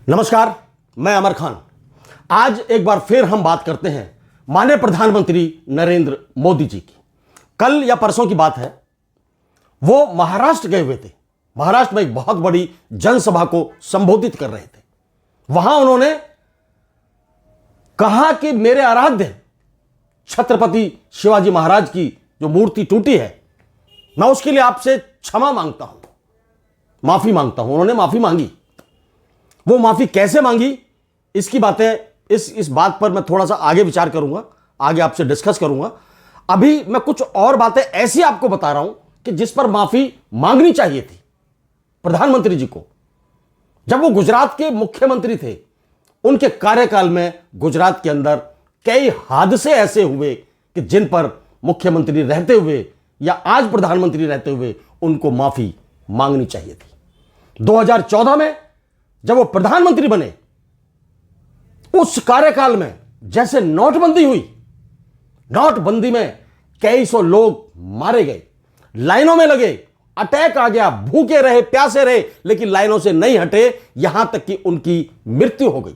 नमस्कार, मैं अमर खान। आज एक बार फिर हम बात करते हैं माननीय प्रधानमंत्री नरेंद्र मोदी जी की। कल या परसों की बात है, वो महाराष्ट्र गए हुए थे। महाराष्ट्र में एक बहुत बड़ी जनसभा को संबोधित कर रहे थे। वहां उन्होंने कहा कि मेरे आराध्य छत्रपति शिवाजी महाराज की जो मूर्ति टूटी है, मैं उसके लिए आपसे क्षमा मांगता हूं, माफी मांगता हूं। उन्होंने माफी मांगी। वो माफी कैसे मांगी, इसकी बातें इस बात पर मैं थोड़ा सा आगे विचार करूंगा, आगे आपसे डिस्कस करूंगा। अभी मैं कुछ और बातें ऐसी आपको बता रहा हूं कि जिस पर माफी मांगनी चाहिए थी प्रधानमंत्री जी को। जब वो गुजरात के मुख्यमंत्री थे, उनके कार्यकाल में गुजरात के अंदर कई हादसे ऐसे हुए कि जिन पर मुख्यमंत्री रहते हुए या आज प्रधानमंत्री रहते हुए उनको माफी मांगनी चाहिए थी। 2014 में जब वो प्रधानमंत्री बने, उस कार्यकाल में जैसे नोटबंदी हुई, नोटबंदी में कई सौ लोग मारे गए, लाइनों में लगे, अटैक आ गया, भूखे रहे, प्यासे रहे, लेकिन लाइनों से नहीं हटे, यहां तक कि उनकी मृत्यु हो गई।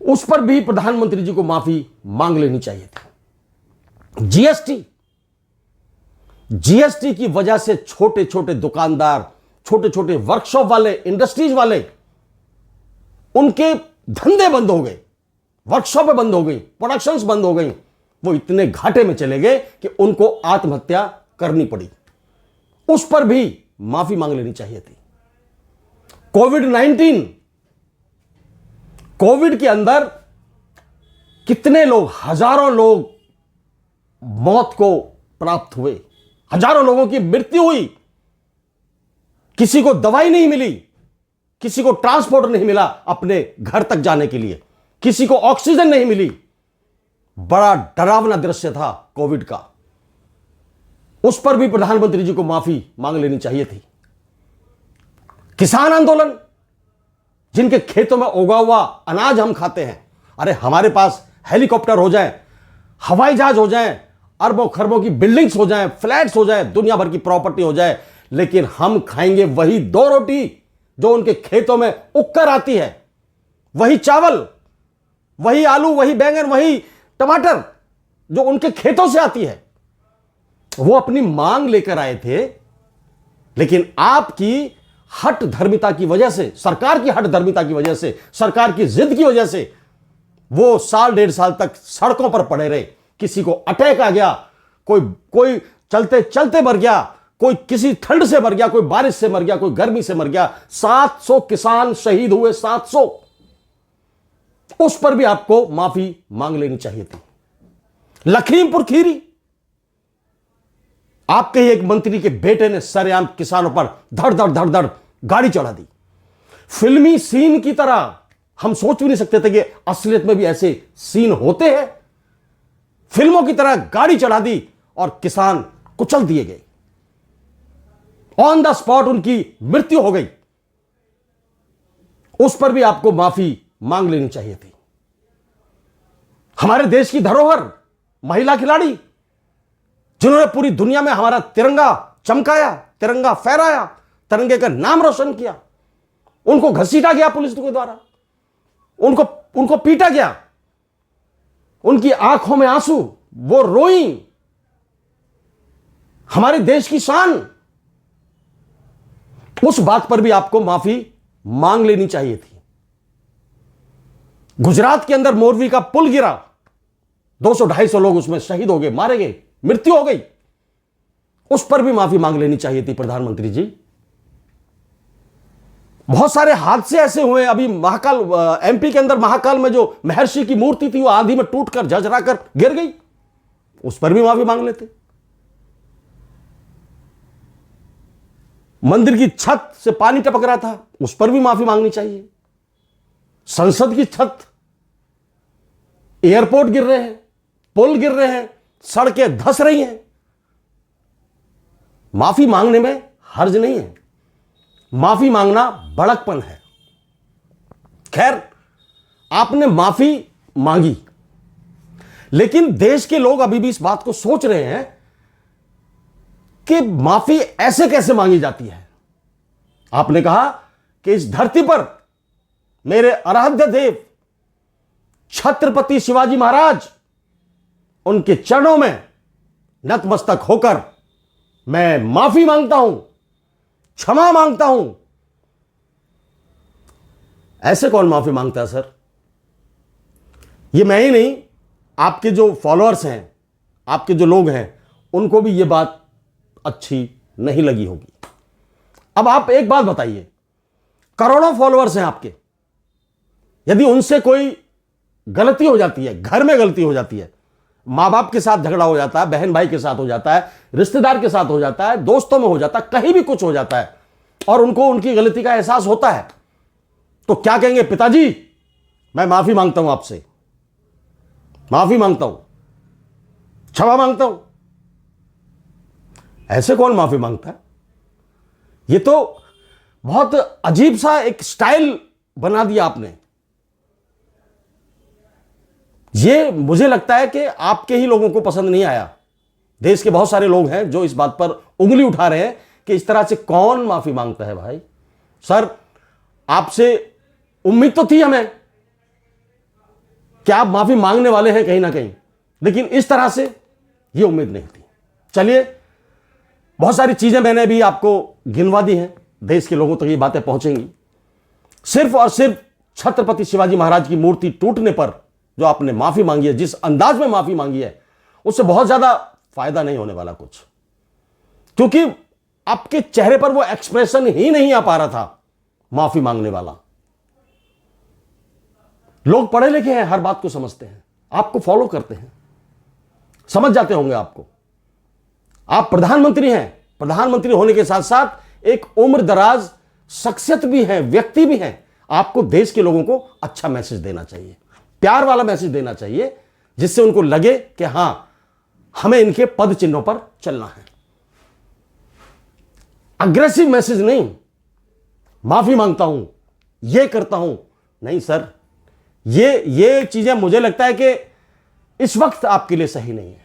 उस पर भी प्रधानमंत्री जी को माफी मांग लेनी चाहिए थी। जीएसटी की वजह से छोटे छोटे दुकानदार, छोटे छोटे वर्कशॉप वाले, इंडस्ट्रीज वाले, उनके धंधे बंद हो गए, वर्कशॉपें बंद हो गई, प्रोडक्शंस बंद हो गई। वो इतने घाटे में चले गए कि उनको आत्महत्या करनी पड़ी। उस पर भी माफी मांग लेनी चाहिए थी। कोविड-19, कोविड के अंदर कितने लोग, हजारों लोग मौत को प्राप्त हुए, हजारों लोगों की मृत्यु हुई। किसी को दवाई नहीं मिली, किसी को ट्रांसपोर्ट नहीं मिला अपने घर तक जाने के लिए, किसी को ऑक्सीजन नहीं मिली। बड़ा डरावना दृश्य था कोविड का। उस पर भी प्रधानमंत्री जी को माफी मांग लेनी चाहिए थी। किसान आंदोलन, जिनके खेतों में उगा हुआ अनाज हम खाते हैं, अरे हमारे पास हेलीकॉप्टर हो जाए, हवाई जहाज हो जाए, अरबों खरबों की बिल्डिंग्स हो जाए, फ्लैट्स हो जाए, दुनिया भर की प्रॉपर्टी हो जाए, लेकिन हम खाएंगे वही 2 रोटी जो उनके खेतों में उगकर आती है, वही चावल, वही आलू, वही बैंगन, वही टमाटर जो उनके खेतों से आती है। वो अपनी मांग लेकर आए थे, लेकिन आपकी हठ धर्मिता की वजह से, सरकार की हठ धर्मिता की वजह से, सरकार की जिद की वजह से वो साल 1.5 साल तक सड़कों पर पड़े रहे। किसी को अटैक आ गया, कोई चलते चलते मर गया, कोई किसी ठंड से मर गया, कोई बारिश से मर गया, कोई गर्मी से मर गया। 700 किसान शहीद हुए, 700। उस पर भी आपको माफी मांग लेनी चाहिए थी। लखीमपुर खीरी, आपके ही एक मंत्री के बेटे ने सरेआम किसानों पर धड़ धड़ गाड़ी चढ़ा दी। फिल्मी सीन की तरह, हम सोच भी नहीं सकते थे कि असलियत में भी ऐसे सीन होते हैं। फिल्मों की तरह गाड़ी चढ़ा दी और किसान कुचल दिए गए, ऑन द स्पॉट उनकी मृत्यु हो गई। उस पर भी आपको माफी मांग लेनी चाहिए थी। हमारे देश की धरोहर, महिला खिलाड़ी, जिन्होंने पूरी दुनिया में हमारा तिरंगा चमकाया, तिरंगा फहराया, तिरंगे का नाम रोशन किया, उनको घसीटा गया पुलिस के द्वारा, उनको पीटा गया, उनकी आंखों में आंसू, वो रोई। हमारे देश की शान, उस बात पर भी आपको माफी मांग लेनी चाहिए थी। गुजरात के अंदर मोरवी का पुल गिरा, 200-250 लोग उसमें शहीद हो गए, मारे गए, मृत्यु हो गई। उस पर भी माफी मांग लेनी चाहिए थी प्रधानमंत्री जी। बहुत सारे हादसे ऐसे हुए। अभी महाकाल, एमपी के अंदर महाकाल में जो महर्षि की मूर्ति थी, वो आंधी में टूटकर झरझराकर गिर गई। उस पर भी माफी मांग लेते। मंदिर की छत से पानी टपक रहा था, उस पर भी माफी मांगनी चाहिए। संसद की छत, एयरपोर्ट गिर रहे हैं, पुल गिर रहे हैं, सड़कें धंस रही हैं। माफी मांगने में हर्ज नहीं है। माफी मांगना बड़कपन है। खैर, आपने माफी मांगी, लेकिन देश के लोग अभी भी इस बात को सोच रहे हैं कि माफी ऐसे कैसे मांगी जाती है। आपने कहा कि इस धरती पर मेरे आराध्य देव छत्रपति शिवाजी महाराज, उनके चरणों में नतमस्तक होकर मैं माफी मांगता हूं, क्षमा मांगता हूं। ऐसे कौन माफी मांगता है सर? ये मैं ही नहीं, आपके जो फॉलोअर्स हैं, आपके जो लोग हैं, उनको भी ये बात अच्छी नहीं लगी होगी। अब आप एक बात बताइए, करोड़ों फॉलोअर्स हैं आपके, यदि उनसे कोई गलती हो जाती है, घर में गलती हो जाती है, मां बाप के साथ झगड़ा हो जाता है, बहन भाई के साथ हो जाता है, रिश्तेदार के साथ हो जाता है, दोस्तों में हो जाता है, कहीं भी कुछ हो जाता है और उनको उनकी गलती का एहसास होता है, तो क्या कहेंगे? पिताजी मैं माफी मांगता हूं आपसे, माफी मांगता हूं, क्षमा मांगता हूं। ऐसे कौन माफी मांगता है? ये तो बहुत अजीब सा एक स्टाइल बना दिया आपने। ये मुझे लगता है कि आपके ही लोगों को पसंद नहीं आया। देश के बहुत सारे लोग हैं जो इस बात पर उंगली उठा रहे हैं कि इस तरह से कौन माफी मांगता है। भाई सर, आपसे उम्मीद तो थी हमें कि आप माफी मांगने वाले हैं कहीं ना कहीं, लेकिन इस तरह से ये उम्मीद नहीं थी। चलिए, बहुत सारी चीजें मैंने भी आपको गिनवा दी हैं, देश के लोगों तक ये बातें पहुंचेंगी। सिर्फ और सिर्फ छत्रपति शिवाजी महाराज की मूर्ति टूटने पर जो आपने माफी मांगी है, जिस अंदाज में माफी मांगी है, उससे बहुत ज्यादा फायदा नहीं होने वाला कुछ, क्योंकि आपके चेहरे पर वो एक्सप्रेशन ही नहीं आ पा रहा था माफी मांगने वाला। लोग पढ़े लिखे हैं, हर बात को समझते हैं, आपको फॉलो करते हैं, समझ जाते होंगे आपको। आप प्रधानमंत्री हैं, प्रधानमंत्री होने के साथ साथ एक उम्र दराज शख्सियत भी हैं, व्यक्ति भी हैं। आपको देश के लोगों को अच्छा मैसेज देना चाहिए, प्यार वाला मैसेज देना चाहिए, जिससे उनको लगे कि हां, हमें इनके पद चिन्हों पर चलना है। अग्रेसिव मैसेज नहीं, माफी मांगता हूं, ये करता हूं, नहीं सर, ये चीजें मुझे लगता है कि इस वक्त आपके लिए सही नहीं है।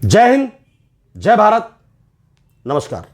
जय हिंद, जय भारत, नमस्कार।